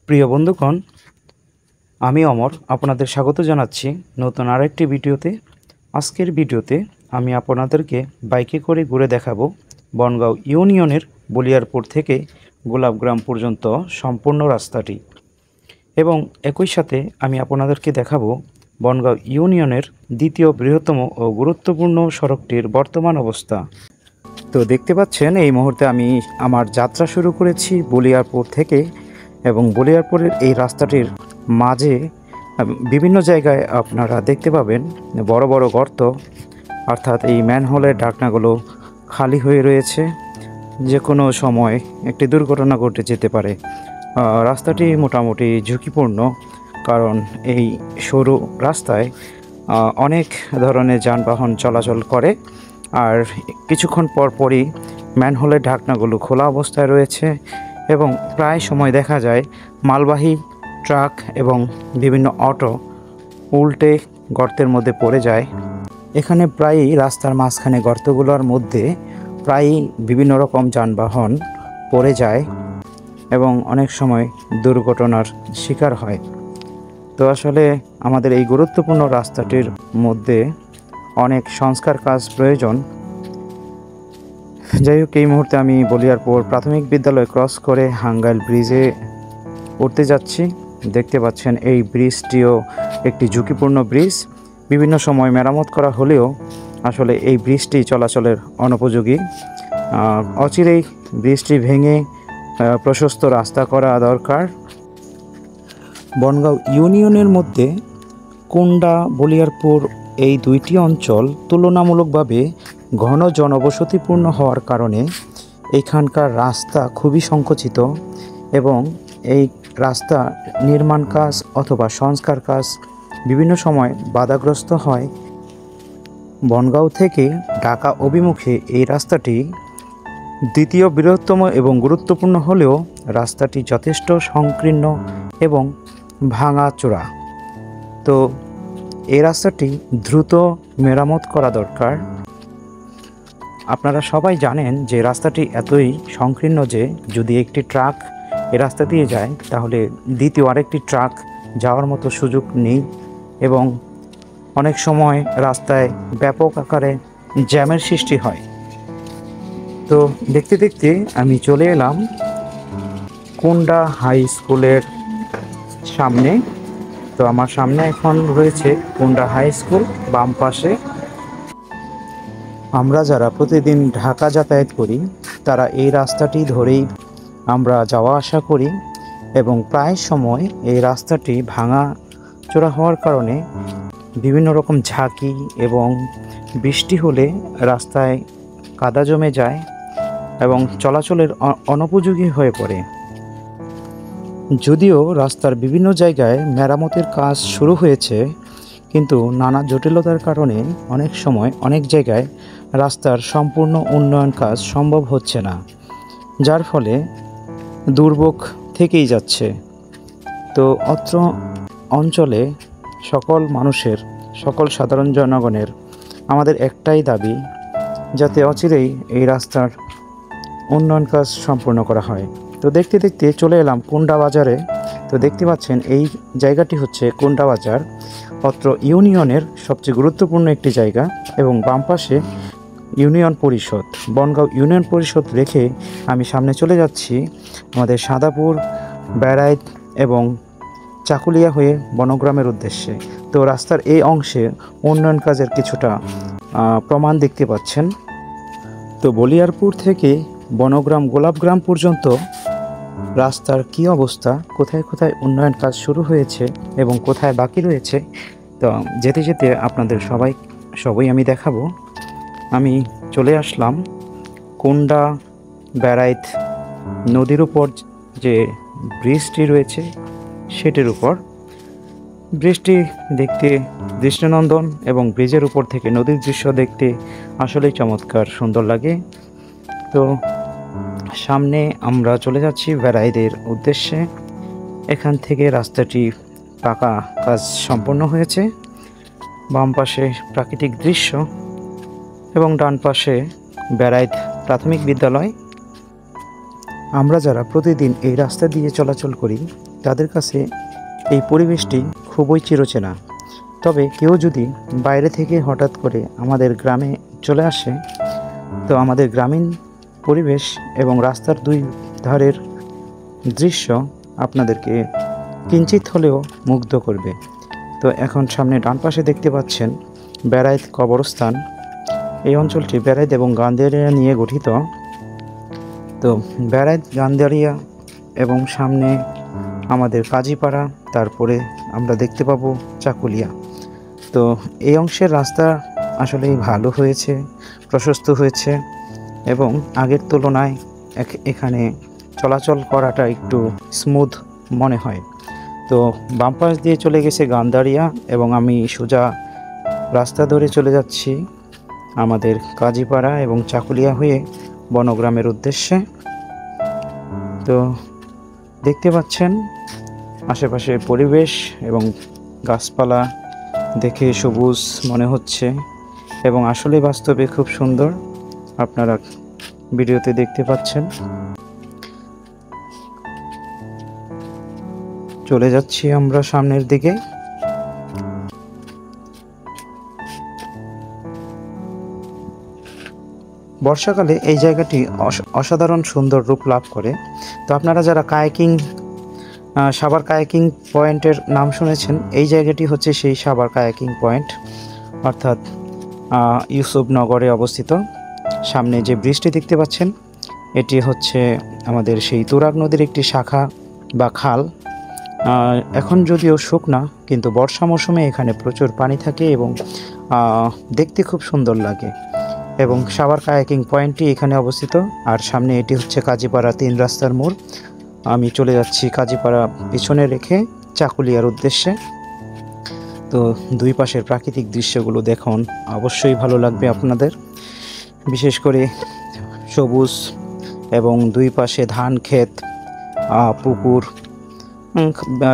প্রিয় বন্ধুগণ, আমি অমর আপনাদের স্বাগত জানাচ্ছি নতুন আরেকটি ভিডিওতে। আজকের ভিডিওতে আমি আপনাদেরকে বাইকে করে ঘুরে দেখাবো বনগাঁও ইউনিয়নের বলিয়ারপুর থেকে গোলাপগ্রাম পর্যন্ত সম্পূর্ণ রাস্তাটি, এবং একই সাথে আমি আপনাদেরকে দেখাবো বনগাঁও ইউনিয়নের দ্বিতীয় বৃহত্তম ও গুরুত্বপূর্ণ সড়কটির বর্তমান অবস্থা। তো দেখতে পাচ্ছেন এই মুহূর্তে আমি আমার যাত্রা শুরু করেছি বলিয়ারপুর থেকে, এবং বলিয়ারপুরের এই রাস্তাটির মাঝে বিভিন্ন জায়গায় আপনারা দেখতে পাবেন বড় বড় গর্ত, অর্থাৎ এই ম্যানহোলের ঢাকনাগুলো খালি হয়ে রয়েছে। যে কোনো সময় একটি দুর্ঘটনা ঘটে যেতে পারে। রাস্তাটি মোটামুটি ঝুঁকিপূর্ণ, কারণ এই সরু রাস্তায় অনেক ধরনের যানবাহন চলাচল করে, আর কিছুক্ষণ পরই ম্যানহোলের ঢাকনাগুলো খোলা অবস্থায় রয়েছে, এবং প্রায় সময় দেখা যায় মালবাহী ট্রাক এবং বিভিন্ন অটো উল্টে গর্তের মধ্যে পড়ে যায়। এখানে প্রায়ই রাস্তার মাঝখানে গর্তগুলোর মধ্যে প্রায়ই বিভিন্ন রকম যানবাহন পড়ে যায় এবং অনেক সময় দুর্ঘটনার শিকার হয়। তো আসলে আমাদের এই গুরুত্বপূর্ণ রাস্তাটির মধ্যে অনেক সংস্কার কাজ প্রয়োজন। যাই হোক, এই মুহূর্তে আমি বলিয়ারপুর প্রাথমিক বিদ্যালয় ক্রস করে হাঙ্গাইল ব্রিজে উঠতে যাচ্ছি। দেখতে পাচ্ছেন এই ব্রিজটিও একটি ঝুঁকিপূর্ণ ব্রিজ। বিভিন্ন সময় মেরামত করা হলেও আসলে এই ব্রিজটি চলাচলের অনুপযোগী। অচিরেই ব্রিজটি ভেঙে প্রশস্ত রাস্তা করা দরকার। বনগাঁও ইউনিয়নের মধ্যে কুন্ডা, বলিয়ারপুর এই দুইটি অঞ্চল তুলনামূলকভাবে ঘন জনবসতিপূর্ণ হওয়ার কারণে এখানকার রাস্তা খুবই সংকুচিত, এবং এই রাস্তা নির্মাণ কাজ অথবা সংস্কার কাজ বিভিন্ন সময় বাধাগ্রস্ত হয়। বনগাঁও থেকে ঢাকা অভিমুখে এই রাস্তাটি দ্বিতীয় বৃহত্তম এবং গুরুত্বপূর্ণ হলেও রাস্তাটি যথেষ্ট সংকীর্ণ এবং ভাঙাচোরা। তো এই রাস্তাটি দ্রুত মেরামত করা দরকার। আপনারা সবাই জানেন যে রাস্তাটি এতই সংকীর্ণ যে যদি একটি ট্রাক এই রাস্তা দিয়ে যায় তাহলে দ্বিতীয় আরেকটি ট্রাক যাওয়ার মতো সুযোগ নেই, এবং অনেক সময় রাস্তায় ব্যাপক আকারে জ্যামের সৃষ্টি হয়। তো দেখতে দেখতে আমি চলে এলাম কুন্ডা হাই স্কুলের সামনে। তো আমার সামনে এখন রয়েছে কুন্ডা হাই স্কুল, বাম পাশে। আমরা যারা প্রতিদিন ঢাকা যাতায়াত করি তারা এই রাস্তাটি ধরেই আমরা যাওয়া আসা করি, এবং প্রায় সময় এই রাস্তাটি ভাঙা চোরা হওয়ার কারণে বিভিন্ন রকম ঝাঁকি এবং বৃষ্টি হলে রাস্তায় কাদা জমে যায় এবং চলাচলের অনুপযোগী হয়ে পড়ে। যদিও রাস্তার বিভিন্ন জায়গায় মেরামতের কাজ শুরু হয়েছে, কিন্তু নানা জটিলতার কারণে অনেক সময় অনেক জায়গায় রাস্তার সম্পূর্ণ উন্নয়ন কাজ সম্ভব হচ্ছে না, যার ফলে দুর্ভোগ থেকেই যাচ্ছে। তো অত্র অঞ্চলে সকল মানুষের, সকল সাধারণ জনগণের আমাদের একটাই দাবি, যাতে অচিরেই এই রাস্তার উন্নয়ন কাজ সম্পূর্ণ করা হয়। তো দেখতে দেখতে চলে এলাম কুন্ডা বাজারে। তো দেখতে পাচ্ছেন এই জায়গাটি হচ্ছে কুন্ডা বাজার, অত্র ইউনিয়নের সবচেয়ে গুরুত্বপূর্ণ একটি জায়গা, এবং বাম পাশে ইউনিয়ন পরিষদ, বনগাঁও ইউনিয়ন পরিষদ রেখে আমি সামনে চলে যাচ্ছি আমাদের সাদাপুর, বেড়াইত এবং চাকুলিয়া হয়ে বনগ্রামের উদ্দেশ্যে। তো রাস্তার এই অংশে উন্নয়ন কাজের কিছুটা প্রমাণ দেখতে পাচ্ছেন। তো বলিয়ারপুর থেকে বনগ্রাম, গোলাপগ্রাম পর্যন্ত রাস্তার কি অবস্থা, কোথায় কোথায় উন্নয়ন কাজ শুরু হয়েছে এবং কোথায় বাকি রয়েছে, তো যেতে যেতে আপনাদের সবই আমি দেখাবো। আমি চলে আসলাম কুন্ডা বেড়াইত নদীর উপর যে ব্রিজটি রয়েছে সেটির উপর। ব্রিজটি দেখতে দৃষ্টিনন্দন, এবং ব্রিজের উপর থেকে নদীর দৃশ্য দেখতে আসলেই চমৎকার সুন্দর লাগে। তো সামনে আমরা চলে যাচ্ছি বেড়াইদের উদ্দেশ্যে। এখান থেকে রাস্তাটি পাকা কাজ সম্পন্ন হয়েছে। বাম পাশে প্রাকৃতিক দৃশ্য এবং ডান পাশে বেড়াইত প্রাথমিক বিদ্যালয়। আমরা যারা প্রতিদিন এই রাস্তা দিয়ে চলাচল করি তাদের কাছে এই পরিবেশটি খুবই চিরচেনা। তবে কেউ যদি বাইরে থেকে হঠাৎ করে আমাদের গ্রামে চলে আসে, তো আমাদের গ্রামীণ পরিবেশ এবং রাস্তার দুই ধারের দৃশ্য আপনাদেরকে কিঞ্চিত হলেও মুগ্ধ করবে। তো এখন সামনে ডান পাশে দেখতে পাচ্ছেন বেড়াইত কবরস্থান। এই অঞ্চলটি বেড়াইত এবং গান্ধারিয়া নিয়ে গঠিত। তো বেড়াইত, গান্ধারিয়া এবং সামনে আমাদের কাজীপাড়া, তারপরে আমরা দেখতে পাবো চাকুলিয়া। তো এই অংশের রাস্তা আসলেই ভালো হয়েছে, প্রশস্ত হয়েছে এবং আগের তুলনায় এখানে চলাচল করাটা একটু স্মুথ মনে হয়। তো বাম পাশ দিয়ে চলে গেছে গান্ধারিয়া এবং আমি সোজা রাস্তা ধরে চলে যাচ্ছি আমাদের কাজীপাড়া এবং চাকুলিয়া হয়ে বনগ্রামের উদ্দেশ্যে। তো দেখতে পাচ্ছেন আশেপাশে পরিবেশ এবং গাছপালা দেখে সবুজ মনে হচ্ছে এবং আসলে বাস্তবে খুব সুন্দর, আপনারা ভিডিওতে দেখতে পাচ্ছেন। চলে যাচ্ছি আমরা সামনের দিকে। বর্ষাকালে এই জায়গাটি অসাধারণ সুন্দর রূপ লাভ করে। তো আপনারা যারা সাভার কায়াকিং পয়েন্টের নাম শুনেছেন, এই জায়গাটি হচ্ছে সেই সাভার কায়াকিং পয়েন্ট, অর্থাৎ ইউসুফনগরে অবস্থিত। সামনে যে ব্রিজটি দেখতে পাচ্ছেন এটি হচ্ছে আমাদের সেই তুরাগ নদীর একটি শাখা বা খাল। এখন যদিও শুকনা, কিন্তু বর্ষা মৌসুমে এখানে প্রচুর পানি থাকে এবং দেখতে খুব সুন্দর লাগে। এবং সাভার কায়াকিং পয়েন্টটি এখানে অবস্থিত। আর সামনে এটি হচ্ছে কাজীপাড়া 3 রাস্তার মোড়। আমি চলে যাচ্ছি কাজীপাড়া পিছনে রেখে চাকুলিয়ার উদ্দেশ্যে। তো দুই পাশের প্রাকৃতিক দৃশ্যগুলো দেখুন, অবশ্যই ভালো লাগবে আপনাদের। বিশেষ করে সবুজ এবং দুই পাশে ধান ক্ষেত, পুকুর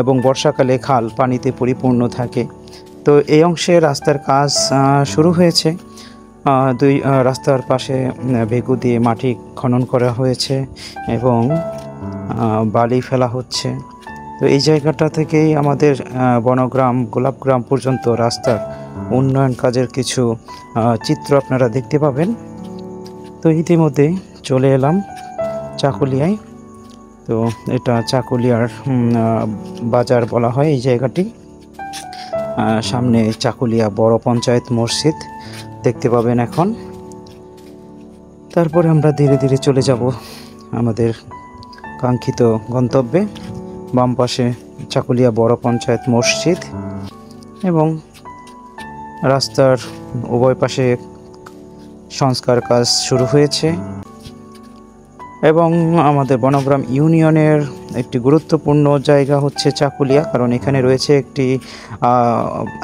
এবং বর্ষাকালে খাল পানিতে পরিপূর্ণ থাকে। তো এই অংশে রাস্তার কাজ শুরু হয়েছে। দুই রাস্তার পাশে বেগু দিয়ে মাটি খনন করা হয়েছে এবং বালি ফেলা হচ্ছে। তো এই জায়গাটা থেকেই আমাদের বনগ্রাম গোলাপগ্রাম পর্যন্ত রাস্তার উন্নয়ন কাজের কিছু চিত্র আপনারা দেখতে পাবেন। তো ইতিমধ্যে চলে এলাম চাকুলিয়ায়। তো এটা চাকুলিয়ার বাজার বলা হয় এই জায়গাটি। সামনে চাকুলিয়া বড় পঞ্চায়েত মসজিদ দেখতে পাবেন এখন। তারপরে আমরা ধীরে ধীরে চলে যাব আমাদের কাঙ্ক্ষিত গন্তব্যে। বাম পাশে চাকুলিয়া বড় পঞ্চায়েত মসজিদ এবং রাস্তার উভয় পাশে সংস্কার কাজ শুরু হয়েছে। এবং আমাদের বনগ্রাম ইউনিয়নের একটি গুরুত্বপূর্ণ জায়গা হচ্ছে চাকুলিয়া, কারণ এখানে রয়েছে একটি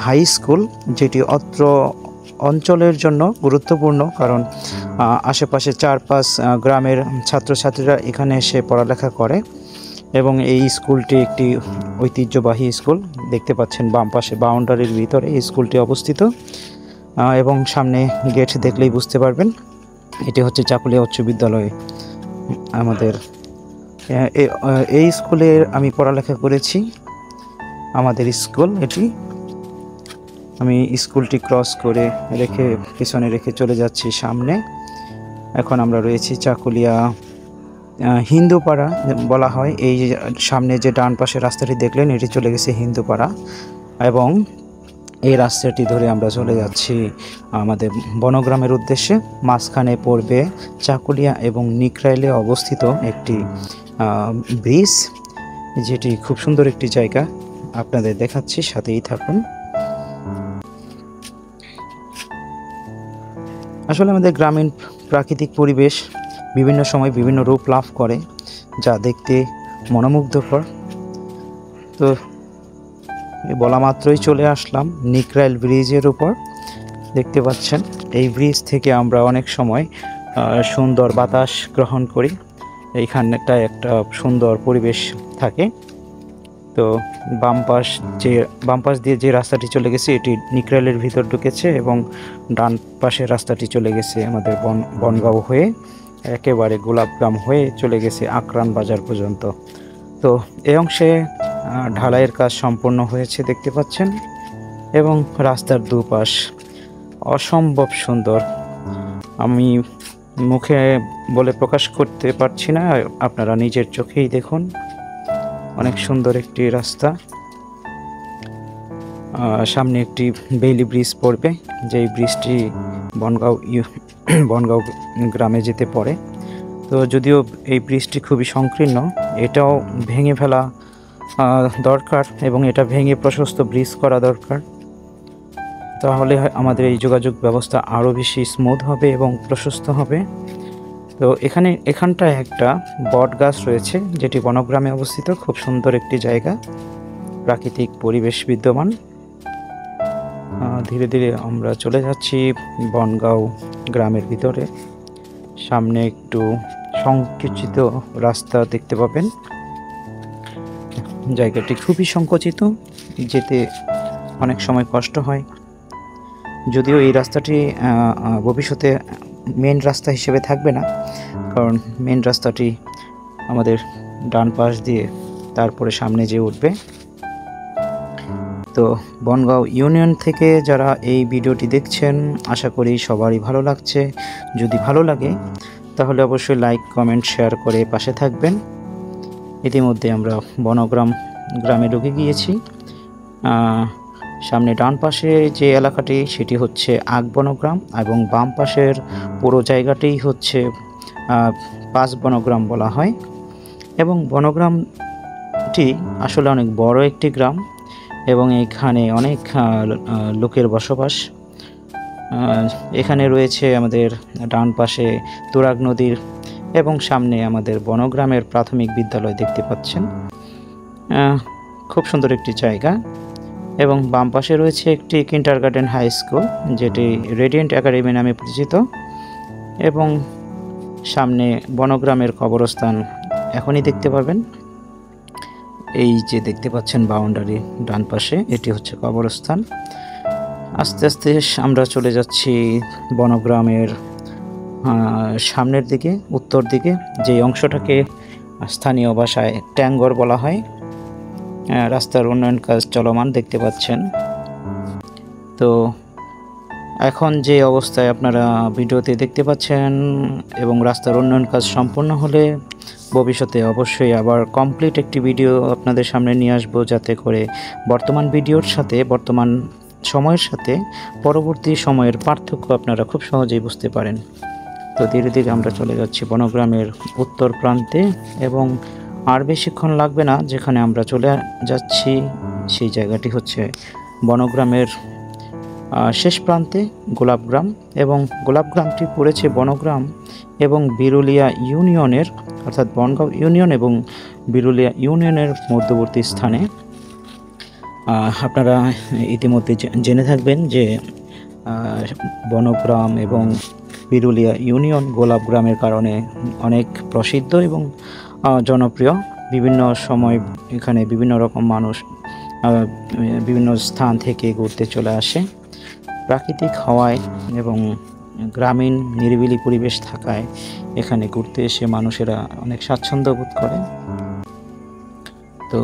হাই স্কুল, যেটি অত্র অঞ্চলের জন্য গুরুত্বপূর্ণ, কারণ আশেপাশে 4-5 গ্রামের ছাত্রছাত্রীরা এখানে এসে পড়ালেখা করে। এবং এই স্কুলটি একটি ঐতিহ্যবাহী স্কুল। দেখতে পাচ্ছেন বাম পাশে বাউন্ডারির ভিতরে এই স্কুলটি অবস্থিত এবং সামনে গেট দেখলেই বুঝতে পারবেন এটি হচ্ছে চাকুলিয়া উচ্চ বিদ্যালয়। আমাদের এই স্কুলে আমি পড়ালেখা করেছি, আমাদের স্কুল এটি। আমি স্কুলটি ক্রস করে পিছনে রেখে চলে যাচ্ছি সামনে। এখন আমরা রয়েছি চাকুলিয়া হিন্দুপাড়া বলা হয়। এই সামনে যে ডান পাশে রাস্তাটি দেখলেন এটি চলে গেছে হিন্দুপাড়া এবং এই রাস্তাটি ধরে আমরা চলে যাচ্ছি আমাদের বনগ্রামের উদ্দেশ্যে। মাঝখানে পড়বে চাকুলিয়া এবং নিকরাইলে অবস্থিত একটি ব্রিজ, যেটি খুব সুন্দর একটি জায়গা, আপনাদের দেখাচ্ছি, সাথেই থাকুন। আসলে আমাদের গ্রামীণ প্রাকৃতিক পরিবেশ বিভিন্ন সময় বিভিন্ন রূপ লাভ করে, যা দেখতে মনোমুগ্ধকর। তো বলা মাত্রই চলে আসলাম নিকরাইল ব্রিজের উপর। দেখতে পাচ্ছেন এই ব্রিজ থেকে আমরা অনেক সময় সুন্দর বাতাস গ্রহণ করি। এইখানটা একটা সুন্দর পরিবেশ থাকে। তো বাম পাশ দিয়ে যে রাস্তাটি চলে গেছে এটি নিকরাইলের ভিতর ঢুকেছে এবং ডান পাশের রাস্তাটি চলে গেছে আমাদের বনগাঁও হয়ে একেবারে গোলাপগ্রাম হয়ে চলে গেছে আকরান বাজার পর্যন্ত। তো এই অংশে ঢালাইয়ের কাজ সম্পন্ন হয়েছে দেখতে পাচ্ছেন, এবং রাস্তার দুপাশ অসম্ভব সুন্দর। আমি মুখে বলে প্রকাশ করতে পারছি না, আপনারা নিজের চোখেই দেখুন। অনেক সুন্দর একটি রাস্তা। সামনে একটি বেইলি ব্রিজ পড়বে, যেই ব্রিজটি বনগাঁও গ্রামে যেতে পড়ে। তো যদিও এই ব্রিজটি খুবই সংকীর্ণ, এটাও ভেঙে ফেলা দরকার, এবং এটা ভেঙে প্রশস্ত ব্রিজ করা দরকার। তাহলে আমাদের এই যোগাযোগ ব্যবস্থা আরও বেশি স্মুথ হবে এবং প্রশস্ত হবে। তো এখানটায় একটা বট গাছ রয়েছে, যেটি বনগ্রামে অবস্থিত। খুব সুন্দর একটি জায়গা, প্রাকৃতিক পরিবেশ বিদ্যমান। ধীরে ধীরে আমরা চলে যাচ্ছি বনগাঁও গ্রামের ভিতরে। সামনে একটু সংকুচিত রাস্তা দেখতে পাবেন। জায়গাটি খুবই সংকুচিত, যেতে অনেক সময় কষ্ট হয়। যদিও এই রাস্তাটি ভবিষ্যতে মেন রাস্তা হিসেবে থাকবে না, কারণ মেন রাস্তাটি আমাদের ডান পাশ দিয়ে তারপরে সামনে যেয়ে উঠবে। তো বনগাঁও ইউনিয়ন থেকে যারা এই ভিডিওটি দেখছেন, আশা করি সবারই ভালো লাগছে। যদি ভালো লাগে তাহলে অবশ্যই লাইক, কমেন্ট, শেয়ার করে পাশে থাকবেন। ইতিমধ্যে আমরা গ্রামে ঢুকে গিয়েছি। সামনে ডান পাশে যে এলাকাটি সেটি হচ্ছে বনগ্রাম, এবং বাম পাশের পুরো জায়গাটি হচ্ছে বনগ্রাম বলা হয়। এবং বনগ্রামটি আসলে অনেক বড় একটি গ্রাম, এবং এখানে অনেক লোকের বসবাস। এখানে রয়েছে আমাদের ডান পাশে তুরাগ নদীর, এবং সামনে আমাদের বনগ্রামের প্রাথমিক বিদ্যালয় দেখতে পাচ্ছেন। খুব সুন্দর একটি জায়গা। এবং বাম পাশে রয়েছে একটি কিন্ডারগার্টেন হাই স্কুল, যেটি রেডিয়েন্ট একাডেমি নামে পরিচিত। এবং সামনে বনগ্রামের কবরস্থান এখনই দেখতে পাবেন। এই যে দেখতে পাচ্ছেন বাউন্ডারি ডান পাশে, এটি হচ্ছে কবরস্থান। আস্তে আস্তে আমরা চলে যাচ্ছি বনগ্রামের সামনের দিকে, উত্তর দিকে, যে অংশটাকে স্থানীয় ভাষায় ট্যাঙ্গর বলা হয়। রাস্তার উন্নয়ন কাজ চলমান দেখতে পাচ্ছেন। তো এখন যে অবস্থায় আপনারা ভিডিওতে দেখতে পাচ্ছেন, এবং রাস্তার উন্নয়ন কাজ সম্পন্ন হলে ভবিষ্যতে অবশ্যই আবার কমপ্লিট একটি ভিডিও আপনাদের সামনে নিয়ে আসবো, যাতে করে বর্তমান ভিডিওর সাথে, বর্তমান সময়ের সাথে পরবর্তী সময়ের পার্থক্য আপনারা খুব সহজেই বুঝতে পারেন। তো ধীরে ধীরে আমরা চলে যাচ্ছি বনগ্রামের উত্তর প্রান্তে, এবং আর বেশিক্ষণ লাগবে না, যেখানে আমরা চলে যাচ্ছি সেই জায়গাটি হচ্ছে বনগ্রামের শেষ প্রান্তে গোলাপগ্রাম। এবং গোলাপগ্রামটি পড়েছে বনগ্রাম এবং বিরুলিয়া ইউনিয়নের, অর্থাৎ বনগাঁও ইউনিয়ন এবং বিরুলিয়া ইউনিয়নের মধ্যবর্তী স্থানে। আপনারা ইতিমধ্যে জেনে থাকবেন যে বনগ্রাম এবং বিরুলিয়া ইউনিয়ন গোলাপগ্রামের কারণে অনেক প্রসিদ্ধ এবং জনপ্রিয়। বিভিন্ন সময় এখানে বিভিন্ন রকম মানুষ বিভিন্ন স্থান থেকে ঘুরতে চলে আসে। প্রাকৃতিক হাওয়ায় এবং গ্রামীণ নিরিবিলি পরিবেশ থাকায় এখানে ঘুরতে এসে মানুষেরা অনেক স্বাচ্ছন্দ্য বোধ করে। তো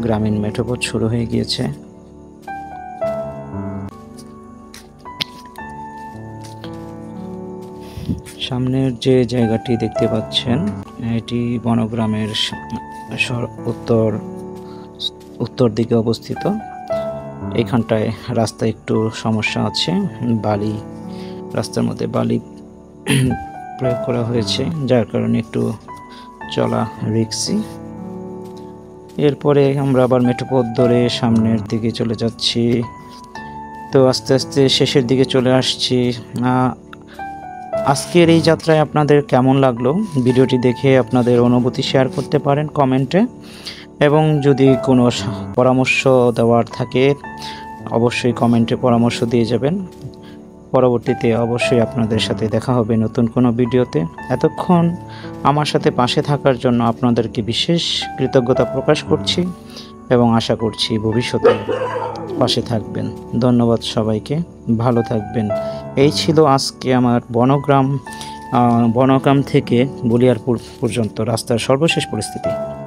গ্রামীণ মেঠোপথ শুরু হয়ে গিয়েছে। সামনের যে জায়গাটি দেখতে পাচ্ছেন, এটি বনগ্রামের উত্তর দিকে অবস্থিত। এখানটায় রাস্তা একটু সমস্যা আছে, রাস্তার মধ্যে বালি প্রয়োগ করা হয়েছে, যার কারণে একটু চলা রিস্কি। এরপরে আমরা আবার মেঠোপথ ধরে সামনের দিকে চলে যাচ্ছি। তো আস্তে আস্তে শেষের দিকে চলে আসছি। আজকের এই যাত্রায় আপনাদের কেমন লাগলো ভিডিওটি দেখে আপনাদের অনুভূতি শেয়ার করতে পারেন কমেন্টে, এবং যদি কোনো পরামর্শ দেওয়ার থাকে অবশ্যই কমেন্টে পরামর্শ দিয়ে যাবেন। পরবর্তীতে অবশ্যই আপনাদের সাথে দেখা হবে নতুন কোনো ভিডিওতে। এতক্ষণ আমার সাথে পাশে থাকার জন্য আপনাদেরকে বিশেষ কৃতজ্ঞতা প্রকাশ করছি, এবং আশা করছি ভবিষ্যতে পাশে থাকবেন। ধন্যবাদ সবাইকে, ভালো থাকবেন। এই ছিল আজকে আমার বনগ্রাম বনকাম থেকে বলিয়ারপুর পর্যন্ত রাস্তার সর্বশেষ পরিস্থিতি।